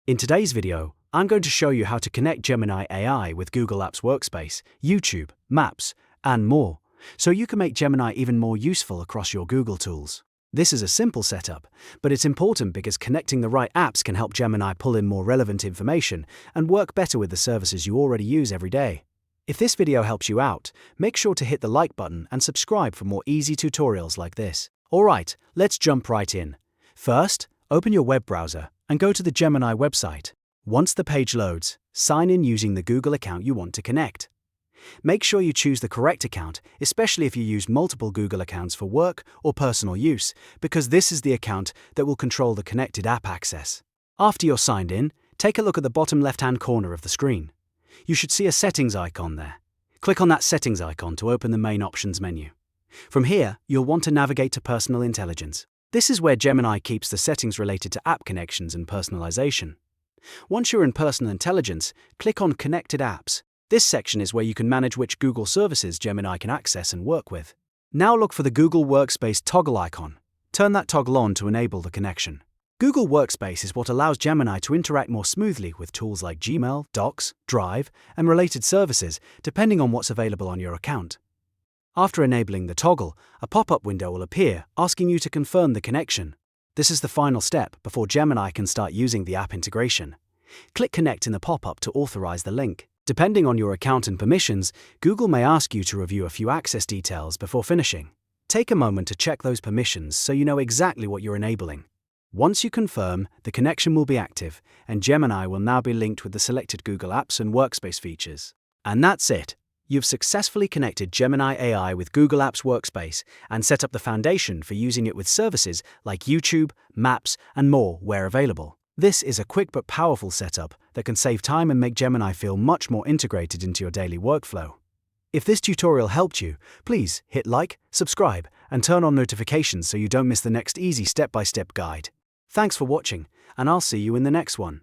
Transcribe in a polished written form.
In today's video, I'm going to show you how to connect Gemini AI with Google Apps Workspace, YouTube, Maps, and more, so you can make Gemini even more useful across your Google tools. This is a simple setup, but it's important because connecting the right apps can help Gemini pull in more relevant information and work better with the services you already use every day. If this video helps you out, make sure to hit the like button and subscribe for more easy tutorials like this. Alright, let's jump right in. First, open your web browser and go to the Gemini website. Once the page loads, sign in using the Google account you want to connect. Make sure you choose the correct account, especially if you use multiple Google accounts for work or personal use, because this is the account that will control the connected app access. After you're signed in, take a look at the bottom left-hand corner of the screen. You should see a settings icon there. Click on that settings icon to open the main options menu. From here, you'll want to navigate to Personal Intelligence. This is where Gemini keeps the settings related to app connections and personalization. Once you're in Personal Intelligence, click on Connected Apps. This section is where you can manage which Google services Gemini can access and work with. Now look for the Google Workspace toggle icon. Turn that toggle on to enable the connection. Google Workspace is what allows Gemini to interact more smoothly with tools like Gmail, Docs, Drive, and related services, depending on what's available on your account. After enabling the toggle, a pop-up window will appear asking you to confirm the connection. This is the final step before Gemini can start using the app integration. Click Connect in the pop-up to authorize the link. Depending on your account and permissions, Google may ask you to review a few access details before finishing. Take a moment to check those permissions so you know exactly what you're enabling. Once you confirm, the connection will be active, and Gemini will now be linked with the selected Google Apps and Workspace features. And that's it. You've successfully connected Gemini AI with Google Apps Workspace and set up the foundation for using it with services like YouTube, Maps, and more where available. This is a quick but powerful setup that can save time and make Gemini feel much more integrated into your daily workflow. If this tutorial helped you, please hit like, subscribe, and turn on notifications so you don't miss the next easy step-by-step guide. Thanks for watching, and I'll see you in the next one.